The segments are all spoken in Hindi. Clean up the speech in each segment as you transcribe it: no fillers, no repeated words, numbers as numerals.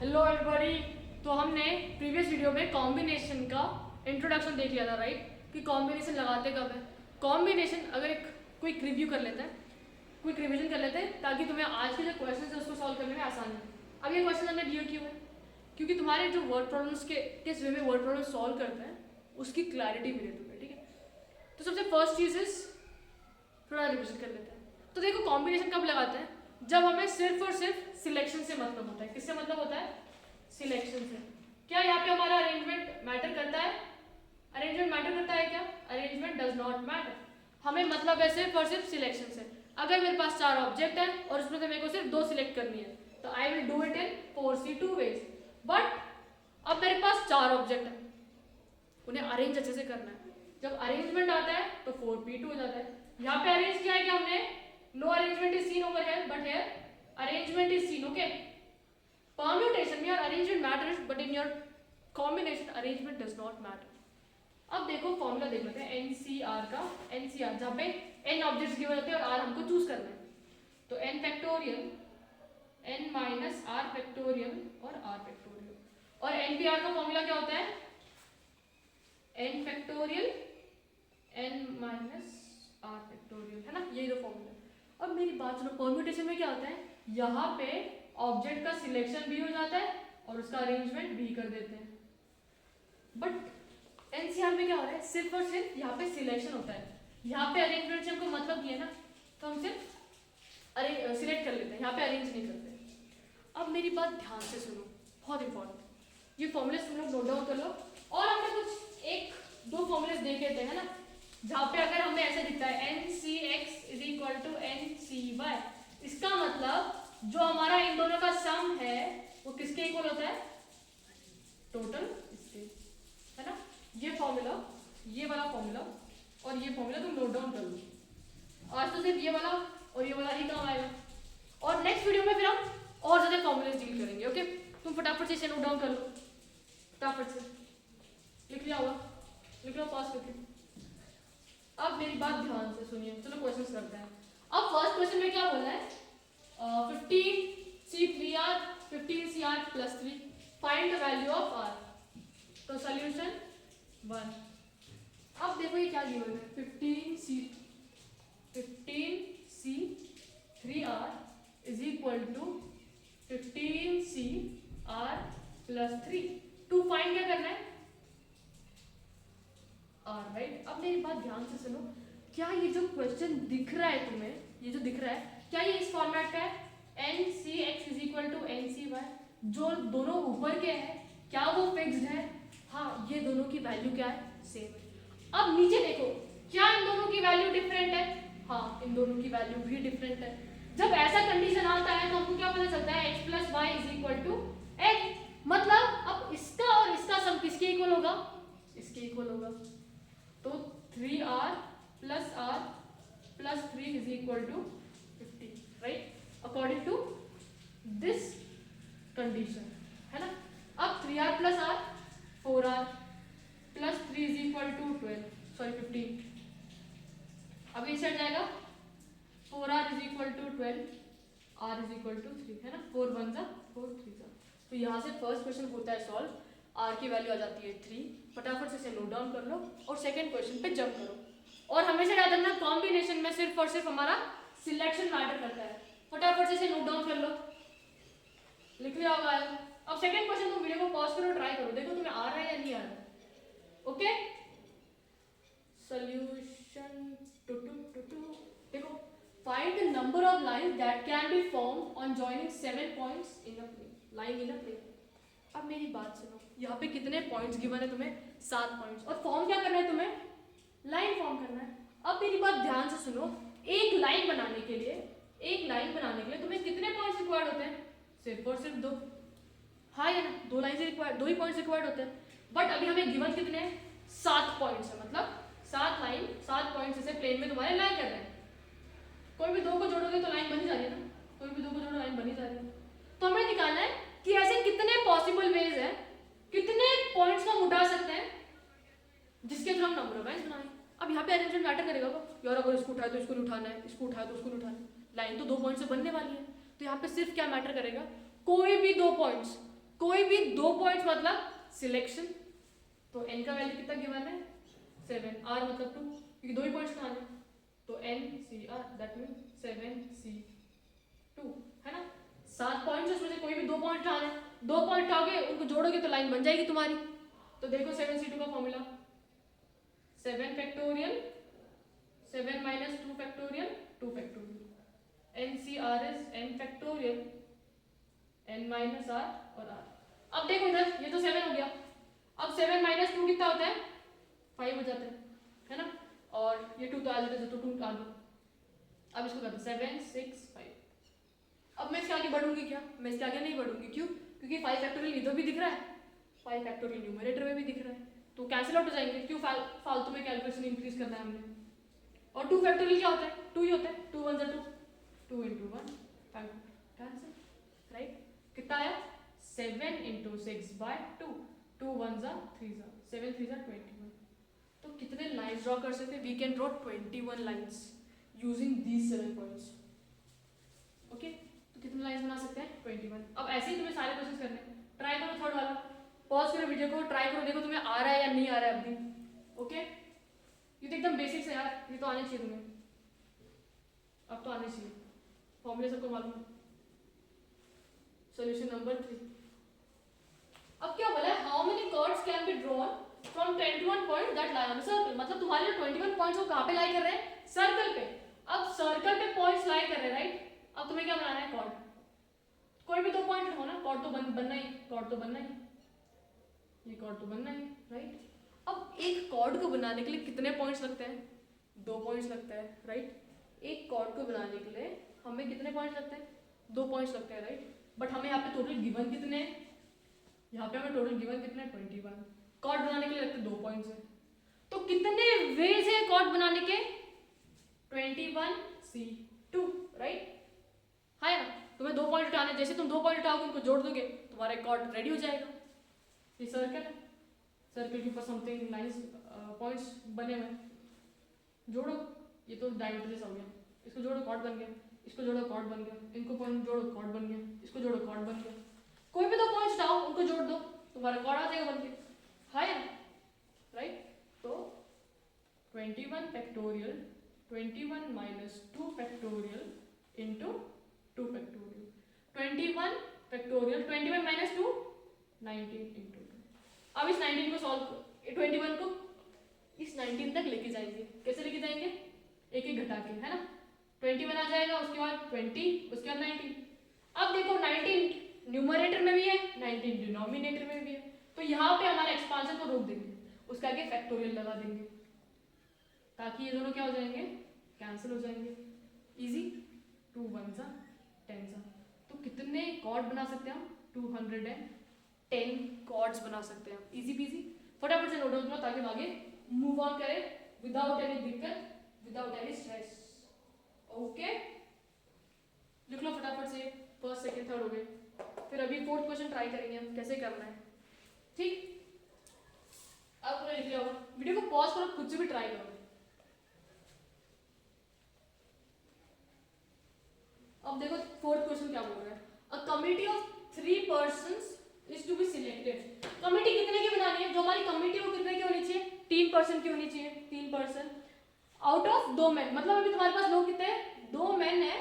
Hello everybody. तो हमने प्रीवियस वीडियो में कॉम्बिनेशन का इंट्रोडक्शन देख लिया था, राइट? कि कॉम्बिनेशन लगाते कब है। कॉम्बिनेशन अगर एक क्विक रिव्यू कर लेते हैं, क्विक रिवीजन कर लेते हैं, ताकि तुम्हें आज के जो क्वेश्चन है उसको सॉल्व करने में आसानी हो। अब ये क्वेश्चन हमने दिया क्यों है? क्योंकि तुम्हारे जो वर्ड प्रॉब्लम्स के किस वे में वर्ड प्रॉब्लम सॉल्व करते हैं उसकी क्लैरिटी मिले तुम्हें, ठीक है? तो सबसे फर्स्ट चीज इज थोड़ा रिविजन कर लेते हैं। तो देखो, कॉम्बिनेशन कब लगाते हैं? जब हमें सिर्फ और सिर्फ सिलेक्शन से मतलब होता है। किससे मतलब होता है? सिलेक्शन से। क्या यहाँ पे हमारा अरेंजमेंट मैटर करता है? अरेंजमेंट मैटर करता है क्या? Arrangement does not matter. हमें मतलब है सिर्फ और सिर्फ सिलेक्शन से। अगर मेरे पास 4 ऑब्जेक्ट है और उसमें से मेरे को सिर्फ 2 सिलेक्ट करनी है, तो I will do it in 4C2 ways. But अब मेरे पास 4 ऑब्जेक्ट है, उन्हें अरेंज अच्छे से करना है। जब अरेंजमेंट आता है तो 4P2 हो जाता है। यहाँ पे अरेंज किया है क्या हमने? No arrangement is seen over here, but here arrangement is seen. Okay, permutation में your arrangement matters, but in your combination arrangement does not matter. अब देखो फॉर्मूला देख लेते हैं NCR का। NCR जहाँ पे n ऑब्जेक्ट्स गिवन होते हैं और r हमको चूज करना है। तो n factorial, n minus r factorial और r फैक्टोरियल। और NPR का फॉर्मूला क्या होता है? n factorial n minus r factorial, है ना? यही दो फॉर्मूला। अब मेरी बात सुनो, परम्यूटेशन में क्या होता है? यहाँ पे ऑब्जेक्ट का सिलेक्शन भी हो जाता है और उसका अरेंजमेंट भी कर देते हैं। बट एनसीआर में क्या हो रहा है? सिर्फ और सिर्फ यहाँ पे सिलेक्शन होता है। यहाँ पे अरेंजमेंट से हमको मतलब नहीं है ना, तो हम सिर्फ सिलेक्ट कर लेते हैं, यहाँ पे अरेंज नहीं करते। अब मेरी बात ध्यान से सुनो, बहुत इंपॉर्टेंट। ये फॉर्मूले तुम लोग नोट डाउन कर लो। और हमने कुछ 1-2 फॉर्मूले देखे थे, है ना? जहाँ पे अगर हमें ऐसे दिखता है NCX is equal to NCY, इसका मतलब जो हमारा इन दोनों का सम है वो किसके इक्वल होता है? टोटल स्टेज, है ना? ये फॉर्मूला, ये वाला फॉर्मूला और ये फॉर्मूला तुम नोट डाउन कर लो। आज तो सिर्फ ये वाला और ये वाला ही काम आएगा, और नेक्स्ट वीडियो में फिर हम और ज्यादा फॉर्मूले डील करेंगे। ओके, तुम फटाफट से इसे नोट डाउन कर लो, फटाफट से लिख लिया होगा, लिख लो पास करके। अब मेरी बात ध्यान से सुनिए, चलो क्वेश्चंस करते हैं। अब फर्स्ट क्वेश्चन में क्या बोला है? 15C3R 15CR plus 3, find the value of R। तो सॉल्यूशन 1। अब देखो ये क्या गिवन है? 15C3R is equal to 15CR plus 3। To find क्या करना है? R, right? अब मेरी बात ध्यान से सुनो, क्या ये जो क्वेश्चन दिख रहा है तुम्हें, ये जो दिख रहा है, क्या ये इस फॉर्मेट का है? NCX is equal to NCY। जो दोनों ऊपर के हैं क्या वो फिक्स्ड है? हाँ, ये दोनों की वैल्यू क्या है? सेम है। अब नीचे देखो, क्या इन दोनों की वैल्यू डिफरेंट है? हाँ, इन दोनों की वैल्यू भी डिफरेंट है। जब ऐसा कंडीशन आता है तो हमको क्या पता चलता है? X plus y is equal to X। मतलब अब इसका और इसका सम किसके इक्वल होगा? इसके इक्वल होगा। तो 3R plus R plus 3 is equal to 50, right? According to this condition, है ना? अब 3R plus R 4R plus 3 is equal to 15। अब इस साइड जाएगा 4R is equal to 12, R is equal to 3, है ना? 4 1 जा 4 3 जा। तो यहाँ से फर्स्ट क्वेश्चन होता है सॉल्व। R की वैल्यू आ जाती है 3। फटाफट से इसे नोट डाउन कर लो और सेकंड क्वेश्चन पे जंप करो। और हमेशा याद रखना, कॉम्बिनेशन में सिर्फ और सिर्फ हमारा सिलेक्शन मैटर करता है। फटाफट से इसे नोट डाउन कर लो, लिख लिया होगा। अब सेकंड क्वेश्चन तुम वीडियो को पॉज करो, ट्राई करो, देखो तुम्हें आ रहा है या नहीं आ रहा है। ओके, सॉल्यूशन देखो, find the number of lines that can be formed on joining 7 points in a plane, line in a plane. अब मेरी बात सुनो, यहाँ पे कितने पॉइंट्स गिवन है तुम्हें? 7 पॉइंट्स। और फॉर्म क्या करना है तुम्हें? लाइन फॉर्म करना है। अब मेरी बात ध्यान से सुनो, एक लाइन बनाने के लिए तुम्हें कितने पॉइंट्स रिक्वायर्ड होते हैं? सिर्फ और सिर्फ 2। हाँ या ना? 2 लाइन से रिक्वायर्ड, 2 ही पॉइंट्स रिक्वायर्ड होते हैं। बट अभी हमें गिवन कितने हैं? 7 पॉइंट्स है, मतलब 7 लाइन, 7 पॉइंट्स से प्लेन में तुम्हारे लाइन कर रहे हैं। कोई भी 2 को जोड़ोगे तो लाइन बन ही जा रही है ना? कोई भी 2 को जोड़ो लाइन बन ही जा रही है। तो हमें निकालना है कि ऐसे कितने पॉसिबल वेज है, कितने पॉइंट्स को हम उठा सकते हैं जिसके थ्रू हम नंबर ऑफ लाइंस बनाएं। अब यहाँ पे अरेंजमेंट मैटर करेगा यार, अगर इसको उठाए तो इसको नहीं उठाना है, इसको उठाए तो उसको नहीं उठाना है। लाइन तो 2 पॉइंट से बनने वाली है, तो यहाँ पे सिर्फ क्या मैटर करेगा? कोई भी 2 पॉइंट्स, कोई भी 2 पॉइंट्स मतलब सिलेक्शन, तो n का वैल्यू कितना गिवन है 7, r मतलब 2, क्योंकि 2 ही पॉइंट्स कहाँ हैं, तो NCR दैट मीन 7C2 है ना। 7 पॉइंट्स उसमें से कोई भी 2 पॉइंट उठाने, 2 पॉइंट उठाओगे उनको जोड़ोगे तो लाइन बन जाएगी तुम्हारी। तो देखो 7C2 का formula 7 factorial 7 minus 2 factorial 2 factorial, NCR is n factorial n minus r और r। अब देखो इधर ये तो 7 हो गया, अब 7 माइनस 2 कितना होता है 5 हो जाता है ना, और ये 2 तो आ जाता है तो 2 आ गया। अब इसको करते 7 6 5। अब मैं इसके आगे बढ़ूंगी क्या, मैं इसके आगे नहीं बढ़ूंगी, क्यों, क्योंकि 5 फैक्टोरियल इधर भी दिख रहा है, 5 फैक्टोरियल न्यूमरेटर में भी दिख रहा है, तो कैंसिल आउट हो जाएंगे, क्यों फालतू में कैलकुलेशन इंक्रीज करना है हमने। और 2 फैक्टोरियल क्या होता है 2 ही होता है, 2 1 जा 2, 2 into 1 5 कैंसिल, राइट। कितना आया 7 into 6 by 2, 2 1 जा 3 जा 7 3 जा 21। तो कितने लाइंस ड्रॉ कर सकते हैं, we can draw 21 lines using these 7 points. Okay, तो कितने लाइंस बना सकते हैं 21। अब ऐसे ही तुम्हें सारे क्वेश्चंस करने हैं, ट्राई करो थर्ड वाला, पॉज करो वीडियो को, ट्राई करो, देखो तुम्हें आ रहा है या नहीं आ रहा है अभी। ओके, ये तो एकदम बेसिक्स है यार, ये तो आने चाहिए तुम्हें, अब तो आने चाहिए, फॉर्मूले सबको मालूम है। Solution number 3। अब क्या बोला है, how many chords can be drawn from 21 point that lie on circle, मतलब तुम्हारे जो 21 पॉइंट्स वो कहां पे लाई कर रहे हैं सर्कल पे। अब सर्कल पे पॉइंट्स लाई कर रहे हैं, राइट। अब तुम्हें क्या बनाना है कॉर्ड, कोई भी 2 पॉइंट हो ना, कॉर्ड तो बनना ही, कॉर्ड तो बनना ही, ये कॉर्ड तो बनना ही, राइट। अब एक कॉर्ड को बनाने के लिए कितने पॉइंट्स लगते हैं 2 पॉइंट्स लगता है, राइट। एक कॉर्ड को बनाने के लिए हमें कितने पॉइंट्स लगते हैं 2 पॉइंट्स लगते हैं, राइट। बट हमें यहाँ पे टोटल गिवन कितने हैं, यहाँ पे हमें टोटल गिवन कितने 21, कॉर्ड बनाने के लिए लगते 2 पॉइंट्स है, तो कितने वेज है कॉर्ड बनाने के 21C2, राइट। है ना, तुम्हें 2 पॉइंट उठाने, जैसे तुम 2 पॉइंट उठाओगे उनको जोड़ दोगे तुम्हारा कॉर्ड रेडी हो जाएगा। ये सर्कल है, सर्कल के ऊपर समथिंग लाइंस पॉइंट्स बने हुए हैं, जोड़ो, ये तो डायमीटर जैसा हो गया, इसको जोड़ो कॉर्ड बन गया, इसको जोड़ो कॉर्ड बन गया, इनको पॉइंट जोड़ो कॉर्ड बन गया, इसको जोड़ो कॉर्ड बन गया, कोई भी 2 पॉइंट्स उठाओ उनको जोड़ दो तुम्हारा कॉर्ड आ जाएगा बन के, है ना, राइट। तो 21 factorial 21 minus 2 factorial into 2 factorial, 21 factorial 21 minus 2 19 into 2। अब इस 19 को सॉल्व, 21 को इस 19 तक लेके जाएंगे, कैसे लेके जाएंगे एक एक घटा के, है ना। 21 आ जाएगा, उसके बाद 20, उसके बाद 19। अब देखो 19 न्यूमरेटर में भी है 19 डिनोमिनेटर में भी है, तो यहाँ पे हमारे एक्सपांशन को रोक देंगे, उसके आगे फैक्टोरियल लगा देंगे ताकि ये दोनों क्या हो जाएंगे कैंसिल हो जाएंगे, इजी। 2 1 जा 10 जा, तो कितने कॉर्ड बना सकते हैं हम 210 कॉर्ड्स बना सकते हैं, इजी पीजी। फटाफट से नोट डाउन करो ताकि हम आगे मूव ऑन करें विदाउट एनी दिक्कत, विदाउट एनी स्ट्रेस। ओके, लिख लो फटाफट से, फर्स्ट सेकंड थर्ड हो गए, फिर अभी 4th क्वेश्चन ट्राई करेंगे हम कैसे करना है, ठीक। अब तुमने लिख लिया होगा, वीडियो को पॉज करो, खुद से भी ट्राई करो। अब देखो 4th क्वेश्चन क्या बोल रहा है, a committee of 3 persons is to be selected. Committee कितने की बनानी है, जो हमारी कमिटी वो कितने की होनी चाहिए 3 पर्सन की होनी चाहिए, 3 पर्सन आउट ऑफ 2 मैन, मतलब अभी तुम्हारे पास लोग कितने हैं 2 मैन है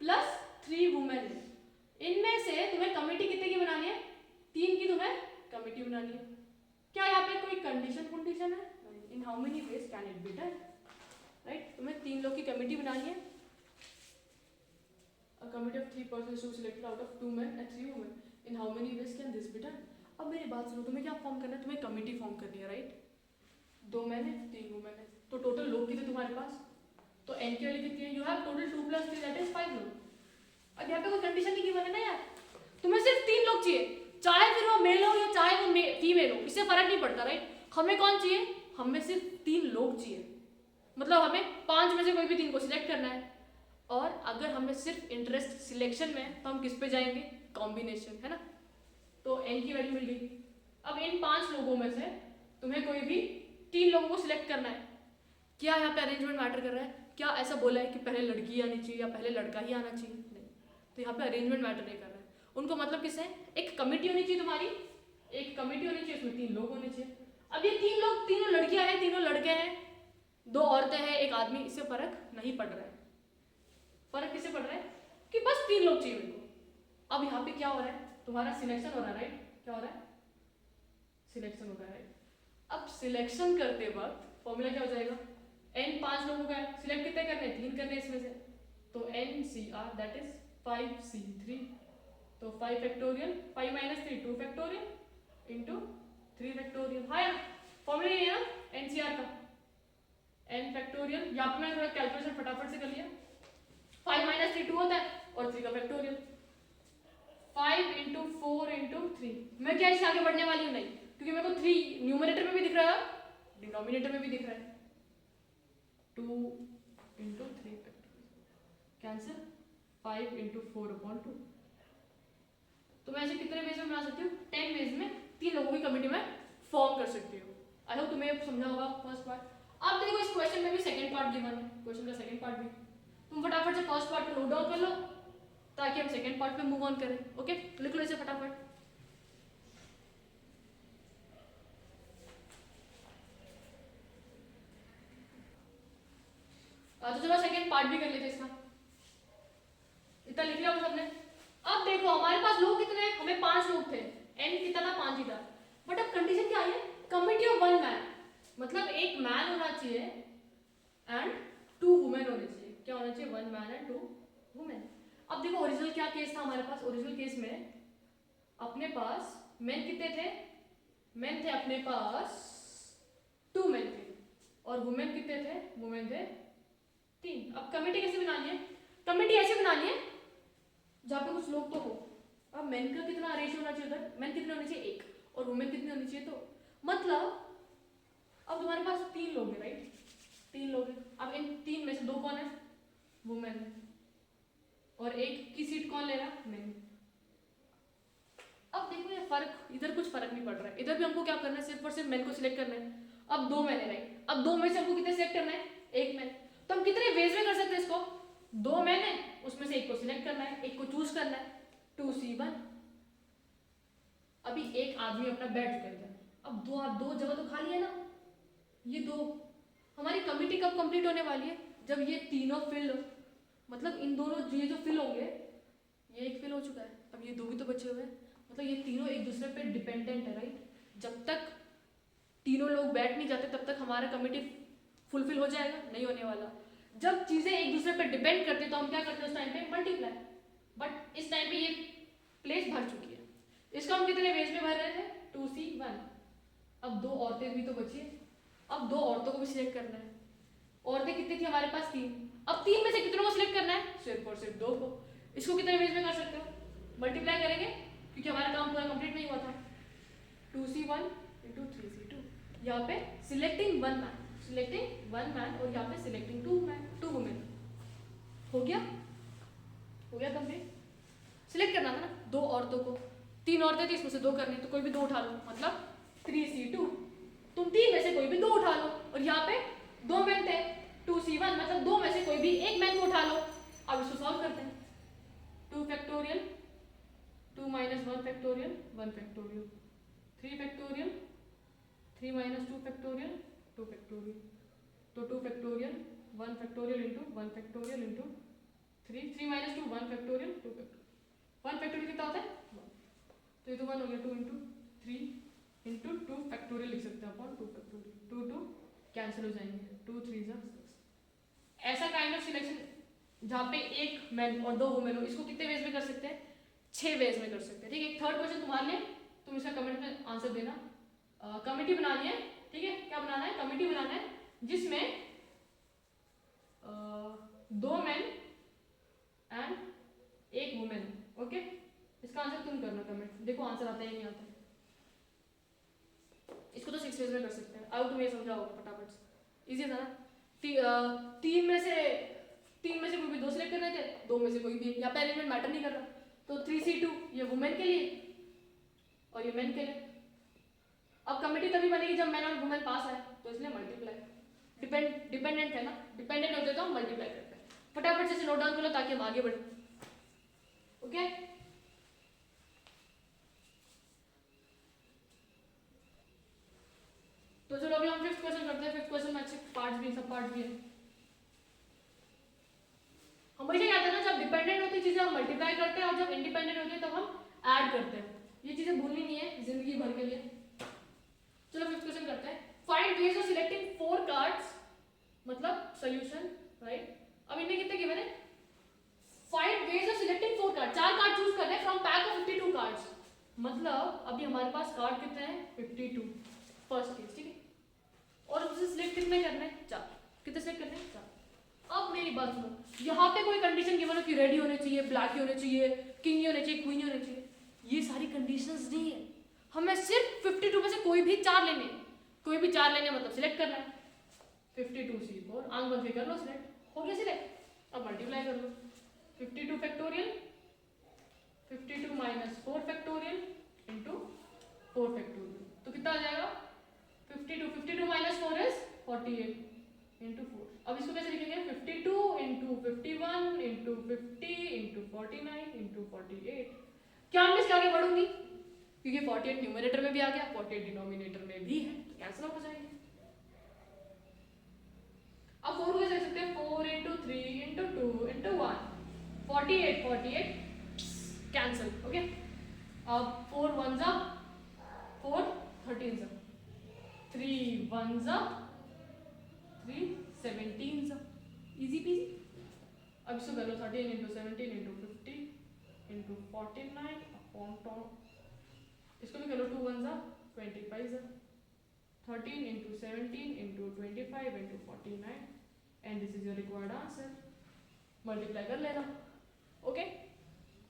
प्लस 3 वुमेन है, इनमें से तुम्हें कमिटी कितने की बनानी है 3 की तुम्हें कमिटी बनानी है। क्या यहाँ पे कोई कंडीशन है, in how many ways can it be done, right. तुम्हें 3 लोग की कमिटी बनानी है, a committee of 3 persons to be selected out of 2 men and 3 women, in how many ways can this be done। अब मेरी बात सुनो, तुम्हें क्या फॉर्म करना है, तुम्हें कमिटी फॉर्म करनी है, राइट। 2 मैन है 3 वुमेन है, तो टोटल लोग कितने तुम्हारे पास, तो n की वैल्यू कितनी है, you have total 2 + 3 that is 5 लोग। अब यहाँ पे कोई कंडीशन नहीं गिवन है ना यार, तुम्हें सिर्फ 3 लोग चाहिए, चाहे फिर वो मेल हो या चाहे वो फीमेल हो, इससे फर्क नहीं पड़ता, राइट। हमें कौन चाहिए, हमें सिर्फ 3 लोग चाहिए, मतलब हमें 5 में से कोई भी 3 को सिलेक्ट करना है, और अगर हमें सिर्फ इंटरेस्ट सिलेक्शन में तो हम किस पे जाएंगे कॉम्बिनेशन, है ना। तो n की वैल्यू मिल गई। अब इन 5 लोगों में से तुम्हें कोई भी 3 लोगों को सिलेक्ट करना है। क्या यहाँ पे अरेंजमेंट मैटर कर रहा है, क्या ऐसा बोला है कि पहले लड़की आनी चाहिए या पहले लड़का ही आना चाहिए, नहीं। तो यहाँ पे अरेंजमेंट मैटर नहीं कर रहा है, उनको मतलब किससे है, एक कमिटी होनी चाहिए तुम्हारी, एक कमिटी होनी चाहिए, उसमें 3 लोग होने चाहिए। अब ये 3 लोग, तीनों लड़कियां हैं, तीनों लड़के हैं, 2 औरतें हैं, एक आदमी, इससे फर्क नहीं पड़ रहा है। फर्क किससे पड़ रहा है कि बस 3 लोग चाहिए मेरे को। अब यहाँ पे क्या हो रहा है, तुम्हारा सिलेक्शन हो रहा है, राइट? क्या हो रहा है, सिलेक्शन हो रहा है। अब सिलेक्शन करते वक्त फॉर्मूला क्या हो जाएगा, n 5 लोगों का है, सिलेक्ट कितने करने, 3 करने इसमें से, तो NCR दैट इज 5C3, तो 5 factorial, 5 minus 3 2 factorial into 3 factorial. हाँ यार फॉर्मूला ये है ना NCR का, n फैक्टोरियल। यहाँ पे मैंने थोड़ा कैलकुलेशन फटाफट से कर लिया, 5 माइनस 3 2 होता है और 3 का फैक्टोरियल, 5 इंटू 4 इंटू 3। मैं क्या इससे आगे बढ़ने वाली हूँ नहीं, क्योंकि मेरे को 3 न्यूमरेटर में भी दिख रहा है, डिनोमिनेटर में भी दिख रहा है, 2 इंटू 3 कैंसिल, 5 इंटू 4/2। तो मैं ऐसे कितने वेज में बना सकती हूँ, 10 वेज में 3 लोगों की कमिटी में फॉर्म कर सकती हूँ। आई होप तुम्हें समझा होगा फर्स्ट पार्ट। अब देखो इस क्वेश्चन में भी सेकंड पार्ट गिवन है, क्वेश्चन का सेकंड पार्ट भी तुम फटाफट से फर्स्ट पार्ट को नोट डाउन कर लो ताकि हम सेकंड पार्ट पे मूव ऑन करें। ओके लिख लो इसे फटाफट। तो चलो सेकंड पार्ट भी कर लेते इसका, इतना लिख लिया सबने। अब देखो हमारे पास लोग कितने हैं, हमें 5 लोग थे, n कितना था, 5 ही था, बट अब कंडीशन क्या है, कमिटी ऑफ 1 मैन, मतलब एक मैन होना चाहिए एंड 2 वुमेन होने चाहिए। क्या होना चाहिए, 1 मैन एंड 2 वुमेन। अब देखो ओरिजिनल क्या केस था हमारे पास, ओरिजिनल केस में अपने पास मेन कितने थे, मेन थे अपने पास 2 मेन थे और वुमेन कितने थे, वुमेन थे 3। अब कमेटी कैसे बनानी है, कमेटी ऐसे बनानी है जहाँ पे कुछ लोग तो हो। अब मेन का कितना रेशियो होना चाहिए उधर, मेन कितने होने चाहिए 1 और वुमेन कितने होनी चाहिए, तो मतलब अब तुम्हारे पास 3 लोग हैं, राइट? 3 लोग हैं, अब इन 3 में से 2 कौन है, वुमेन है, और 1 की सीट कौन ले रहा, मेन। अब देखो ये फर्क, इधर कुछ फर्क नहीं पड़ रहा है, इधर भी हमको क्या करना है, सिर्फ और सिर्फ मेन को सिलेक्ट करना है। अब 2 मैन है, राइट? अब 2 में से हमको कितने सिलेक्ट करना है, 1 मैन। तो हम कितने वेज में कर सकते हैं इसको, 2 मैन है, उसमें से 1 को सिलेक्ट करना है, 1 को चूज करना है, 2C1। अभी एक आदमी अपना बैठ चुके हैं, अब 2 जगह तो खाली है ना, ये 2 हमारी कमिटी कब कंप्लीट होने वाली है, जब ये तीनों फिल, मतलब इन दोनों ये जो फिल होंगे, ये एक फिल हो चुका है, अब ये 2 भी तो बचे हुए हैं, मतलब ये तीनों एक दूसरे पे डिपेंडेंट है, राइट? जब तक तीनों लोग बैठ नहीं जाते तब तक हमारा कमिटी फुलफिल हो जाएगा, नहीं होने वाला। जब चीजें एक दूसरे पे डिपेंड करती है तो हम क्या करते हैं उस टाइम पे, मल्टीप्लाई। बट इस टाइम पे ये प्लेस भर चुकी है, इसको हम कितने वेज में भर रहे थे, 2C1। अब 2 औरतें भी तो बची है, अब 2 औरतों को भी सिलेक्ट करना है। औरतें कितनी थी हमारे पास, 3। अब 3 में से कितनों को सिलेक्ट करना है, सिर्फ और सिर्फ 2 को। इसको कितने वेज में कर सकते हो, मल्टीप्लाई करेंगे क्योंकि हमारा काम पूरा कंप्लीट नहीं हुआ था, 2C1 इंटू 3C2। यहाँ पे सिलेक्टिंग 1 मैन, सिलेक्टिंग 1 मैन, और यहाँ पे सिलेक्टिंग 2 वुमेन। हो गया, हो गया कंप्लीट। सिलेक्ट करना था ना 2 औरतों को, 3 औरतें थी इसमें से 2 करनी, तो कोई भी 2 उठा लो, मतलब 3C2। तुम 3 में से कोई भी 2 उठा लो, और यहाँ पे 2 मैन थे, 2C1, मतलब 2 में से कोई भी एक मैन को उठा लो। अब इसको सॉल्व करते हैं, 2 factorial, 2 minus 1 factorial, 1 factorial, 3 factorial, 3 minus 2 factorial, 2 factorial, तो 2 factorial, 1 factorial into 1 factorial into 3, 3 minus 2 1 factorial, 2 factorial. 1 factorial कितना होता है 1, तो ये तो 1 हो गया, 2 इंटू 3 इंटू 2 फैक्टोरियल लिख सकते हैं अपन, 2 फैक्टोरियल, 2 कैंसिल हो जाएंगे, 2 3 जा 6। ऐसा काइंड ऑफ सिलेक्शन जहाँ पे एक मैन और 2 वुमेन हो, इसको कितने वेज में कर सकते हैं, 6 वेज में कर सकते हैं, ठीक है? एक थर्ड क्वेश्चन तुम्हारे लिए, तुम इसका कमेंट में आंसर देना। कमेटी बनानी है, ठीक है? क्या बनाना है, कमेटी बनाना है जिसमें 2 मैन एंड 1 वुमेन, ओके? इसका आंसर तुम करना कमेंट, देखो आंसर आता है नहीं आता। इसको तो 6 वेज में कर सकते हैं, अब तुम ये समझाओ फटाफट से, इजी था ना? 3 में से कोई भी 2 सिलेक्ट कर रहे थे, 2 में से कोई भी, या अरेंजमेंट मैटर नहीं कर रहा, तो 3C2 ये वुमेन के लिए और ये मेन के लिए। अब कमेटी तभी बनेगी जब मैन और वुमेन पास आए, तो इसलिए मल्टीप्लाई, डिपेंडेंट है ना, डिपेंडेंट होते तो हम मल्टीप्लाई करते हैं। फटाफट से नोट डाउन कर लो ताकि हम आगे बढ़े, ओके? सब पार्ट भी है। हमेशा याद है ना, जब डिपेंडेंट होती चीजें हम मल्टीप्लाई करते हैं और जब इंडिपेंडेंट होती है तब हम ऐड करते हैं। ये चीजें भूलनी नहीं है जिंदगी भर के लिए। चलो फिफ्थ क्वेश्चन करते हैं। Find ways of selecting 4 cards, मतलब सॉल्यूशन, राइट। अब इनमें कितने गिवन है? Find ways of selecting 4 card, 4 card choose करने फ्रॉम पैक ऑफ 52 कार्ड्स। मतलब अभी हमारे पास कार्ड कितने हैं? 52, फर्स्ट केस, ठीक है। और उसे सिलेक्ट कितने करने हैं? 4। कितने सिलेक्ट करने हैं? 4। अब मेरी बात सुनो, यहाँ पे कोई कंडीशन गिवन हो कि रेड ही होने चाहिए, ब्लैक ही होने चाहिए, किंग ही होने चाहिए, क्वीन ही होने चाहिए, ये सारी कंडीशंस नहीं है। हमें सिर्फ 52 में से कोई भी 4 लेने, कोई भी 4 लेने मतलब सिलेक्ट करना है। 52C4, आंख बंद के कर लो, सिलेक्ट हो गया सिलेक्ट। अब मल्टीप्लाई कर लो, 52 factorial 52 minus 4 factorial into 4 factorial, तो कितना आ जाएगा? 52 माइनस 4 इज 48 इंटू 4। अब इसको कैसे लिखेंगे? 52 इंटू 51 इंटू 50 इंटू 49 इंटू 48। क्या मैं इसके आगे बढ़ूंगी? क्योंकि 48 न्यूमरेटर में भी आ गया, 48 डिनोमिनेटर में भी है, तो कैंसिल आउट हो जाएंगे। अब 4 को कैसे लिख सकते हैं? 4 into 3 into 2 into 1, 48 cancel, okay. अब 4 1 जा 4, 13 जा 3 1 जा 3 17 जा, इजी पीजी। अब इसको कर लो 13 इंटू 17 इंटू 50 इंटू 49 अपॉन 2, इसको भी कर लो 2 1 जा 25 जा 13 into 17 into 25 into 49 and this is your required answer. Multiply कर लेना, ओके।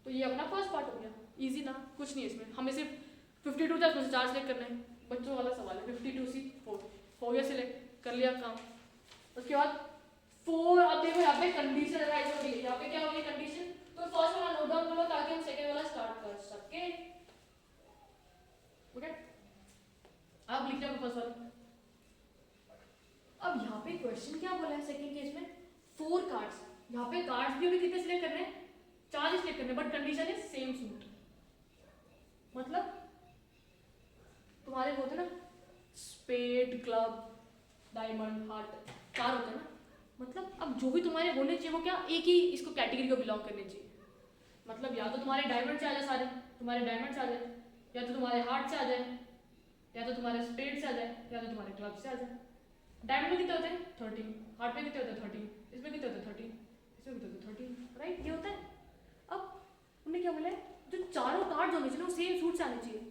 तो ये अपना फर्स्ट पार्ट हो गया, इजी ना, कुछ नहीं है इसमें। हमें सिर्फ 52 था, उसमें 4 सिलेक्ट करना है, बच्चों वाला सवाल है। 52C4 हो गया सिलेक्ट, कर लिया काम। उसके बाद 4, अब देखो यहाँ पे कंडीशन राइज हो रही है, यहाँ पे क्या हो रही है कंडीशन, तो फर्स्ट वाला नोट डाउन करो ताकि हम सेकंड वाला स्टार्ट कर सके, ओके। अब लिख लो फर्स्ट वाला। अब यहाँ पे क्वेश्चन क्या बोला है सेकंड केस में? 4 कार्ड्स, यहाँ पे कार्ड्स भी अभी कितने सिलेक्ट करने हैं? 4 ही सिलेक्ट करने, बट कंडीशन है सेम सूट। मतलब तुम्हारे होते ना स्पेड, क्लब, डायमंड, हार्ट, 4 होते हैं ना। मतलब अब जो भी तुम्हारे होने चाहिए वो क्या एक ही इसको कैटेगरी को बिलोंग करने चाहिए। मतलब या तो तुम्हारे डायमंड से आ जाए, सारे तुम्हारे डायमंड से आ जाए, या तो तुम्हारे हार्ट से आ जाए, या तो तुम्हारे स्पेड से आ जाए, या तो तुम्हारे क्लब से आ जाए। डायमंड में कितने होते हैं? 13, हार्ट में कितने होते हैं? 13, इसमें कितने होते हैं? 13, इसमें कितने होते हैं? 13, राइट, ये होता है। अब उन्हें क्या बोला है? जो चारों कार्ड होने चाहिए वो सेम सूट से आने चाहिए।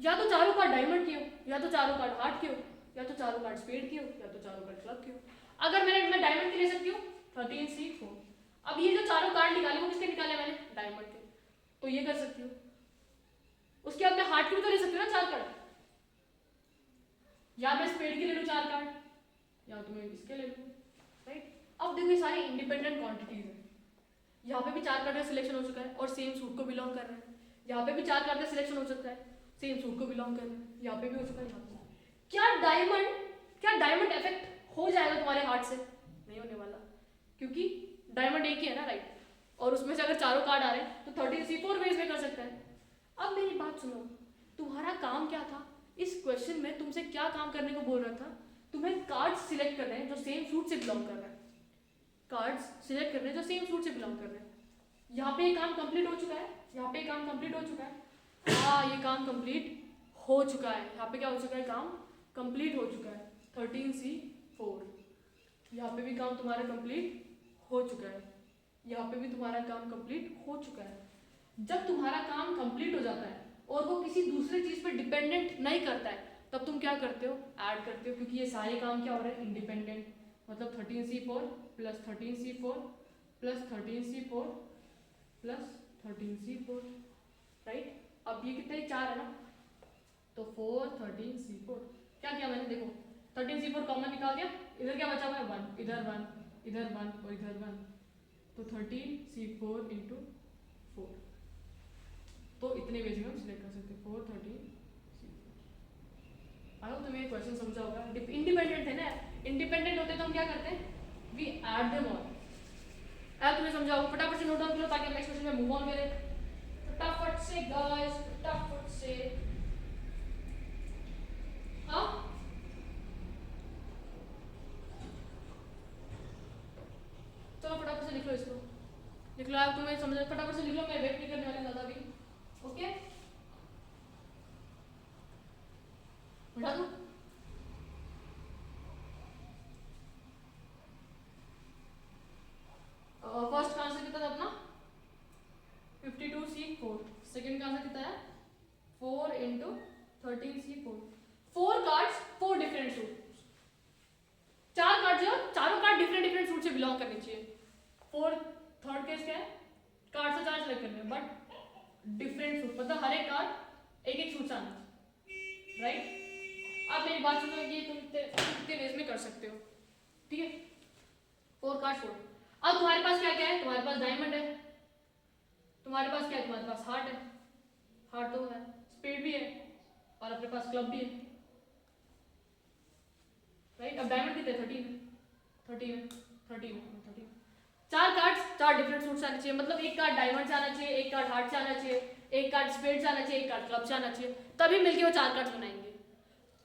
या तो चारों कार्ड डायमंड के हो, या तो चारों कार्ड हार्ट के हो, या तो चारों कार्ड स्पेड के हो, या तो चारों कार्ड क्लब के हो। अगर मैं डायमंड के ले सकती हूँ 13C4। अब ये जो चारों कार्ड निकाले वो किसके निकाले मैंने? डायमंड के, तो ये कर सकती हूँ। उसके बाद मैं हार्ट के भी तो ले सकती हूँ ना 4 कार्ड, या मैं स्पेड के ले लूँ 4 कार्ड, या तो मैं इसके ले लूँ, राइट। अब देखो ये सारी इंडिपेंडेंट क्वांटिटीज है। यहाँ पे भी 4 कार्ड का सिलेक्शन हो चुका है और सेम सूट को बिलोंग कर रहे हैं। यहाँ पे भी 4 कार्ड का सिलेक्शन हो चुका है, सेम सूट को बिलोंग कर रहे हैं। यहाँ पे भी हो चुका है, यहाँ पे। क्या डायमंड इफेक्ट हो जाएगा तुम्हारे हार्ट से? नहीं होने वाला, क्योंकि डायमंड एक ही है ना, राइट। और उसमें से अगर चारों कार्ड आ रहे हैं तो 13C4 वेज में कर सकता है। अब मेरी बात सुनो, तुम्हारा काम क्या था इस क्वेश्चन में? तुमसे क्या काम करने को बोल रहा था? तुम्हें कार्ड्स सिलेक्ट करने हैं जो सेम सूट से बिलोंग कर रहे हैं, कार्ड्स सिलेक्ट करने हैं जो सेम सूट से बिलोंग कर रहे हैं। यहाँ पे ये काम कंप्लीट हो चुका है, यहाँ पे काम कंप्लीट हो चुका है। हाँ, ये काम कंप्लीट हो चुका है। यहाँ पे क्या हो चुका है? काम कंप्लीट हो चुका है। 13C4, यहाँ पे भी काम तुम्हारा कंप्लीट हो चुका है, यहाँ पे भी तुम्हारा काम कंप्लीट हो चुका है। जब तुम्हारा काम कंप्लीट हो जाता है और वो किसी दूसरे चीज पे डिपेंडेंट नहीं करता है, तब तुम क्या करते हो? ऐड करते हो, क्योंकि ये सारे काम क्या हो रहे हैं? इंडिपेंडेंट। मतलब 13C4 plus 13C4 plus 13C4 plus 13C4, right. अब ये कितने? 4 है ना, तो 4 13C4। क्या किया मैंने? देखो 13C4 कॉमन निकाल दिया, इधर क्या बचा हुआ है? 1, इधर 1, इधर 1 और इधर 1, तो 13C4 इंटू 4। तो इतने वेज में हम सिलेक्ट कर सकते हैं 4 13C4। आई होप तुम्हें क्वेश्चन समझा होगा। इंडिपेंडेंट है ना, इंडिपेंडेंट होते तो हम क्या करते हैं? We add them all. अब तुम्हें समझा होगा, फटाफट से नोट डाउन करो ताकि हम नेक्स्ट क्वेश्चन में मूव ऑन करें। फटाफट से गाइस, फटाफट से। हाँ, लो आप, तुम्हें समझ, फटाफट से लिख लो, मैं वेट नहीं करने वाली ज़्यादा भी। ओके, उठा दो। फर्स्ट का आंसर कितना था अपना 52C4। सेकंड का आंसर कितना है 4 into 13C4। 4 cards 4 different suit, 4 card जो चारों कार्ड डिफरेंट डिफरेंट सूट से बिलोंग करने चाहिए। 4 थर्ड केस क्या है, कार्ड से 4 सेलेक्ट करने हैं बट डिफरेंट सूट, मतलब हर एक कार्ड एक एक सूट से आना चाहिए, राइट। अब मेरी बात सुनो, ये तुम कितने वेज में कर सकते हो, ठीक है। 4 कार्ड 4। अब तुम्हारे पास क्या क्या है, तुम्हारे पास डायमंड है, तुम्हारे पास क्या है, तुम्हारे पास हार्ट है, हार्ट तो है, स्पेड भी है, और अपने पास क्लब भी है, राइट। अब डायमंड कितने 13 है, 13 4 कार्ड्स 4 डिफरेंट सूट से आने चाहिए, मतलब एक कार्ड डायमंड से आना चाहिए, एक कार्ड हार्ट से आना चाहिए, एक कार्ड स्पेड से आना चाहिए, एक कार्ड क्लब से आना चाहिए, तभी मिलके वो 4 कार्ड्स बनाएंगे।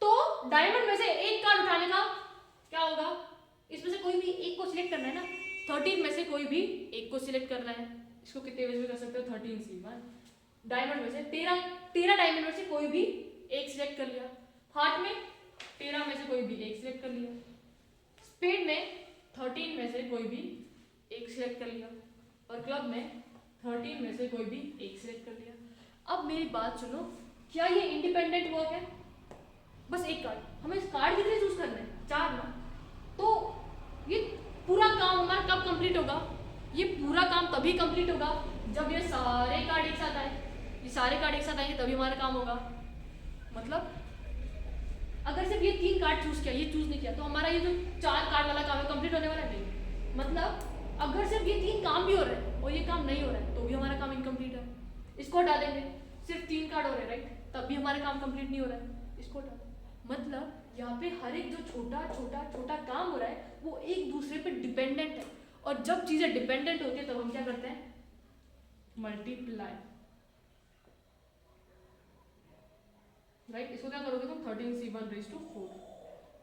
तो डायमंड में से एक कार्ड उठाने का क्या होगा, इसमें से कोई भी एक को सिलेक्ट करना है ना, 13 में से कोई भी एक को सिलेक्ट करना है। इसको कितने वेज में कर सकते हो, 13C1। डायमंड में से 13 डायमंड में से कोई भी एक सिलेक्ट कर लिया, हार्ट में 13 में से कोई भी एक सिलेक्ट कर लिया, स्पेड में 13 में से कोई भी एक सिलेक्ट कर लिया, और क्लब में 13 में से कोई भी एक सिलेक्ट कर लिया। अब मेरी बात सुनो, क्या ये इंडिपेंडेंट वर्क है, बस एक कार्ड, हमें कार्ड कितने चूज करने हैं 4 ना, तो ये पूरा काम हमारा कब कंप्लीट होगा, ये पूरा काम तभी कंप्लीट होगा जब ये सारे कार्ड एक साथ आए, ये सारे कार्ड एक साथ आएंगे तभी हमारा काम होगा। मतलब अगर सिर्फ ये 3 कार्ड चूज किया, ये चूज नहीं किया, तो हमारा ये जो 4 कार्ड वाला काम है कंप्लीट होने वाला नहीं। मतलब अगर सिर्फ ये 3 काम भी हो रहे हैं और ये काम नहीं हो रहा है, तो भी हमारा काम इनकम्प्लीट है। इसको हटा देंगे, सिर्फ 3 कार्ड हो रहे हैं, राइट, तब भी हमारा काम कंप्लीट नहीं हो रहा है, इसको हटा देंगे। मतलब यहाँ पे हर एक जो छोटा छोटा छोटा काम हो रहा है वो एक दूसरे पे डिपेंडेंट है, और जब चीजें डिपेंडेंट होती है तब हम क्या करते हैं, मल्टीप्लाई, राइट। इसको क्या करोगे तुम 13C1 रेज टू 4,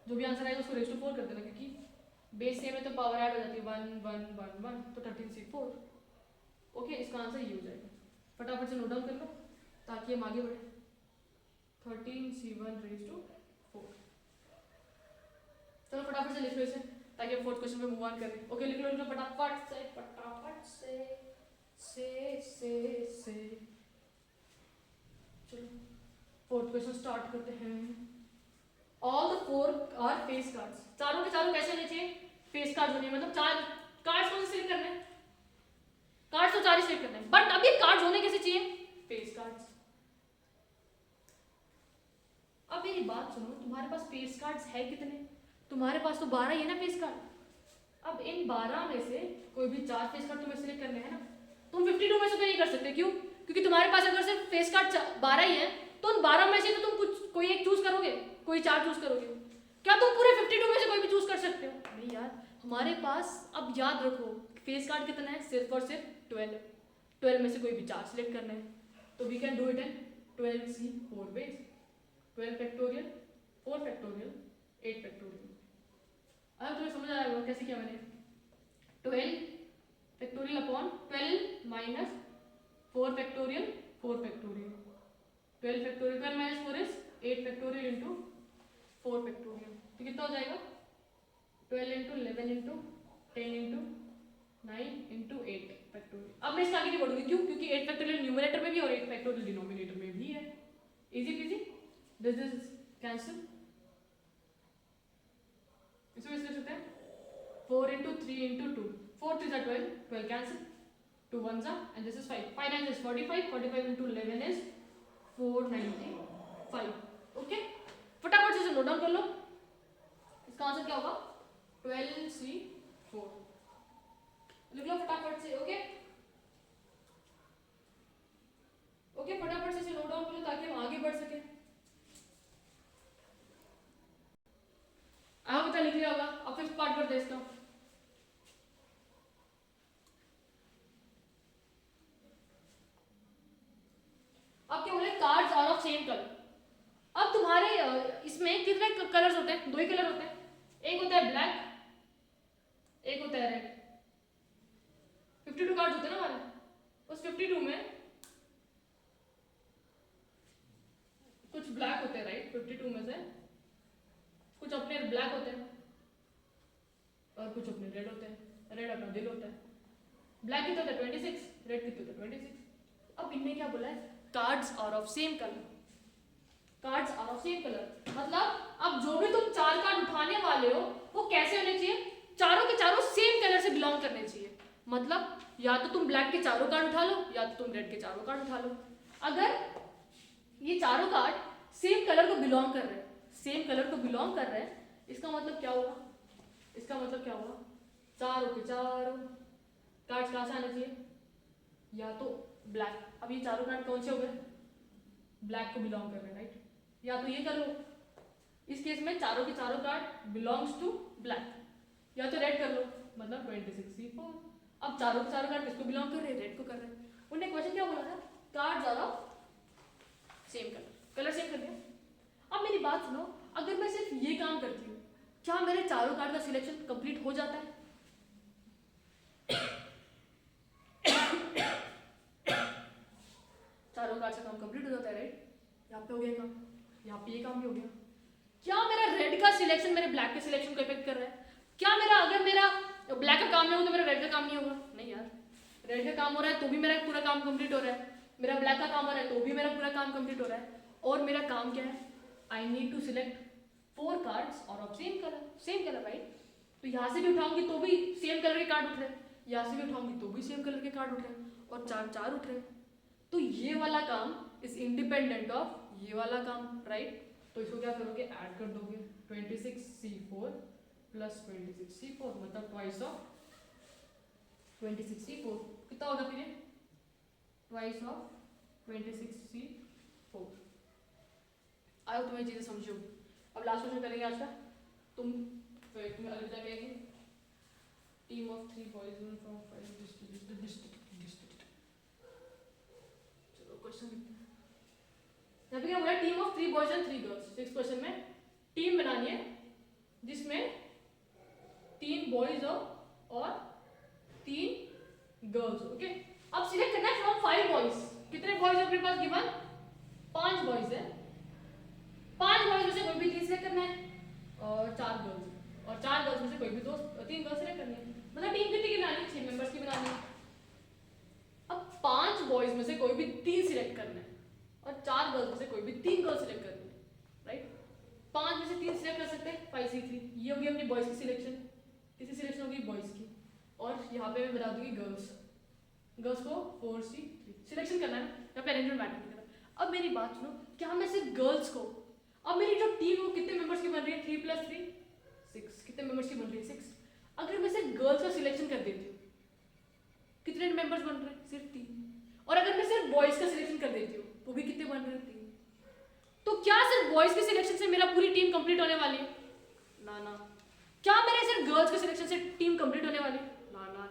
जो भी आंसर आएगा उसको रेज टू 4 कर देना, क्योंकि बेस सेम है तो पावर ऐड हो जाती है 1 1 1 1, तो 13C4। ओके, इसका आंसर ये हो जाएगा। फटाफट से नोट डाउन कर लो ताकि हम आगे बढ़े। 13C1 raise to 4। चलो फटाफट से लिख लो इसे ताकि हम फोर्थ क्वेश्चन पे मूव ऑन करें। ओके, लिख लो फटाफट से चलो फोर्थ क्वेश्चन स्टार्ट करते हैं। All the 4 are face cards, चारों के चारों कैसे होने चाहिए, फेस कार्ड होने, मतलब 4 कार्ड्स कौन से सिलेक्ट करने हैं, कार्ड्स तो 4 ही सिलेक्ट करने हैं, बट अभी कार्ड्स होने कैसे चाहिए, फेस कार्ड्स। अब मेरी बात सुनो, तुम्हारे पास फेस कार्ड्स है कितने, तुम्हारे पास तो 12 ही है ना फेस कार्ड। अब इन 12 में से कोई भी 4 फेस कार्ड तुम्हें सिलेक्ट करने हैं ना, तुम 52 में से तो नहीं कर सकते, क्यों, क्योंकि तुम्हारे पास अगर सिर्फ फेस कार्ड 12 ही है तो उन 12 में से तो तुम कुछ कोई एक चूज करोगे, कोई 4 चूज करोगे, क्या तुम पूरे 52 में से कोई भी चूज कर सकते हो, नहीं यार। हमारे पास, अब याद रखो, फेस कार्ड कितना है, सिर्फ और सिर्फ 12, 12 में से कोई भी 4 सिलेक्ट करना है, तो we can do it in 12C4 ways, 12 factorial 4 factorial 8 factorial. अब तुम्हें समझ आया होगा कैसे किया मैंने, 12 factorial upon 12 minus 4 factorial 4 factorial, 12 factorial 12 minus 4 is 8 factorial into 4 factorial, तो कितना हो जाएगा 12 into 11 into 10 into 9 into 8 factorial. अब मैं इसका आगे नहीं बढ़ूंगी, क्यों, क्योंकि 8 फैक्टोरियल न्यूमरेटर में भी और 8 फैक्टोरियल डिनोमिनेटर में भी है। Easy PG, this is cancel, इसमें लिख सकते हैं 4 into 3 into 2, 4 3 are 12, 12 cancel, 2 1s are, and this is 5, 5 9 is 45, 45 into 11 is 495। Okay, फटाफट से नोट डाउन कर लो, इसका आंसर क्या होगा 12C4, लिख लो फटाफट से। ओके ओके, फटाफट से नोट डाउन कर लो ताकि हम आगे बढ़ सके। आप बता लिख लिया होगा, अब फिफ्थ पार्ट पर देखता हूँ। अब क्या बोले, cards are of same colour. अब तुम्हारे इसमें कितने कलर्स होते हैं, 2 ही कलर होते हैं, एक होता है ब्लैक, एक होता है रेड। 52 कार्ड्स होते हैं ना हमारे, 52 में कुछ ब्लैक होते हैं राइट, 52 में से कुछ अपने ब्लैक होते हैं और कुछ अपने रेड होते हैं। रेड अपना दिल होता है। ब्लैक कितने होते हैं 26, रेड कितने होते हैं 26। अब इनमें क्या बोला है, cards are of same colour, cards are of same colour. मतलब अब जो भी तुम 4 कार्ड उठाने वाले हो वो कैसे होने चाहिए, चारों के चारों सेम कलर से बिलोंग करने चाहिए। मतलब या तो तुम ब्लैक के चारों कार्ड उठा लो या तो तुम रेड के चारों कार्ड उठा लो। अगर ये चारों कार्ड सेम कलर को बिलोंग कर रहे हैं, सेम कलर को बिलोंग कर रहे हैं, इसका मतलब क्या हुआ, इसका मतलब क्या हुआ, चारों के चारों कार्ड्स कहाँ से आने चाहिए, या तो ब्लैक। अब ये चारों कार्ड कौन से हो गए, ब्लैक को बिलोंग कर रहे हैं राइट। या तो ये कर लो, इस केस में चारों के चारों कार्ड बिलोंग्स टू ब्लैक, या तो रेड कर लो, मतलब 26C4। अब चारों के चारों कार्ड किसको बिलोंग कर रहे हैं, रेड को कर रहे हैं। उन्होंने क्वेश्चन क्या बोला था, cards are of same colour, colour same कर दिया। अब मेरी बात सुनो, अगर मैं सिर्फ ये काम करती हूँ क्या मेरे चारों कार्ड का सिलेक्शन कंप्लीट हो जाता है? चारों कार्ड से काम कंप्लीट हो जाता है राइट। यहाँ पे हो गया काम, यहाँ पे ये काम भी हो गया। क्या मेरा रेड का सिलेक्शन मेरे ब्लैक के सिलेक्शन को इफेक्ट कर रहा है? क्या मेरा, अगर मेरा ब्लैक का काम नहीं होगा तो मेरा रेड का काम नहीं होगा? नहीं यार, रेड का काम हो रहा है तो भी मेरा पूरा काम कंप्लीट हो रहा है, मेरा ब्लैक का काम हो रहा है तो भी मेरा पूरा काम कंप्लीट हो रहा है। और मेरा काम क्या है, I need to select 4 cards और of same colour, same colour right. तो यहाँ से भी उठाऊंगी तो भी सेम कलर के कार्ड उठ रहे हैं, यहाँ से भी उठाऊंगी तो भी सेम कलर के कार्ड उठ रहे हैं, और 4 उठ रहे हैं। तो ये वाला काम इज इंडिपेंडेंट ऑफ ये वाला काम राइट। तो इसको क्या करोगे, ऐड कर दोगे, 26C4 प्लस 26C4 मतलब ट्वाइस ऑफ 26C4 कितना होगा फिर ये, ट्वाइस ऑफ 26C4। आयो तुम्हें चीजें समझो। अब लास्ट क्वेश्चन करेंगे आज का। तुम्हें अलग जाएगी, team of 3 boys from 5 district. चलो क्वेश्चन लिखते हैं। यहाँ पे क्या बोला, team of 3 boys and 3 girls. इस क्वेश्चन में टीम बनानी है जिसमें 3 बॉयज हो और 3 गर्ल्स हो। ओके, अब सिलेक्ट करना है फ्रॉम 5 बॉयज। कितने बॉयज अपने पास गिवन, 5 बॉयज है। 5 बॉयज में से कोई भी 3 सिलेक्ट करना है और 4 गर्ल्स, और 4 गर्ल्स में से कोई भी 3 गर्ल्स सिलेक्ट करनी है। मतलब टीम कितनी की बनानी है, 6 मेंबर्स की बनानी है। अब 5 बॉयज में से कोई भी 3 सिलेक्ट करना है और 4 गर्ल्स में से कोई भी 3 गर्ल्स सिलेक्ट करनी है राइट। 5 में से 3 सिलेक्ट कर सकते हैं, 5C3। ये होगी अपनी बॉयज की सिलेक्शन, किसी सिलेक्शन होगी बॉयज की, और यहाँ पे मैं बता दूंगी गर्ल्स, गर्ल्स को 4C3 सिलेक्शन करना है, यहाँ पे अरेंजमेंट मैटर नहीं करना। अब मेरी बात सुनो, क्या मैं सिर्फ गर्ल्स को, अब मेरी जो टीम वो कितने मेंबर्स की बन रही है, 3 + 3 6, कितने मेंबर्स की बन रही है 6। अगर मैं सिर्फ गर्ल्स का सिलेक्शन कर देती हूँ, कितने मेंबर्स बन रहे हैं, सिर्फ 3। और अगर मैं सिर्फ बॉयज का सिलेक्शन कर देती हूँ तो भी कितने बन रहे हैं, 3। तो क्या सिर्फ बॉयज के सिलेक्शन से मेरा पूरी टीम कंप्लीट होने वाली है? ना ना। क्या मेरे सिर्फ गर्ल्स के सिलेक्शन से टीम कंप्लीट होने वाली है? ना ना ना,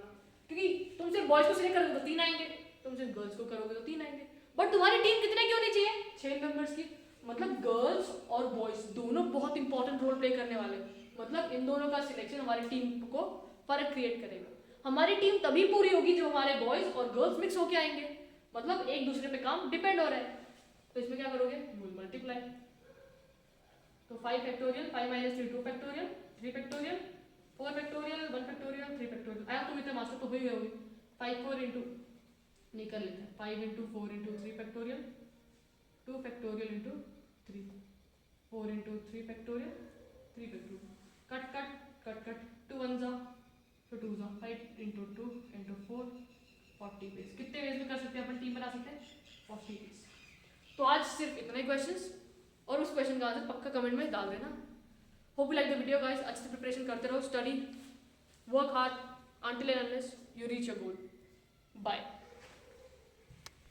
क्योंकि तुम सिर्फ बॉयज को सिलेक्ट करोगे तो 3 आएंगे, तुम सिर्फ गर्ल्स को करोगे तो 3 आएंगे। बट तुम्हारी टीम कितने की होनी चाहिए, 6 मेंबर्स की। मतलब गर्ल्स और बॉयज दोनों बहुत इंपॉर्टेंट रोल प्ले करने वाले। मतलब इन दोनों का सिलेक्शन हमारी टीम को फर्क क्रिएट करेगा। हमारी टीम तभी पूरी होगी जब हमारे बॉयज और गर्ल्स मिक्स होके आएंगे, मतलब एक दूसरे पे काम डिपेंड हो रहा है। तो इसमें क्या करोगे, यूल मल्टीप्लाई। तो 5 factorial, 5 - 3 2 factorial, 3 factorial, 4 factorial, 1 factorial, 3 factorial. आया तुम इतने मास्टर तो हो ही गए होगे। 5 4 इंटू निकल लेते हैं, 5 × 4 × 3 factorial, 2 factorial into 3, 4 × 3 factorial, 3 factorial. Cut cut cut cut, 2 1 जा, तो 2 जा, 5 × 2 × 4 40 पेज। कितने पेज में कर सकते हैं अपन, टीम बना सकते हैं 40 पेज। तो आज सिर्फ इतने ही क्वेश्चंस, और उस क्वेश्चन का आंसर पक्का कमेंट में डाल देना। Hope you like the video guys. अच्छे से प्रिपरेशन करते रहो, study, work hard until and unless you reach your goal. Bye.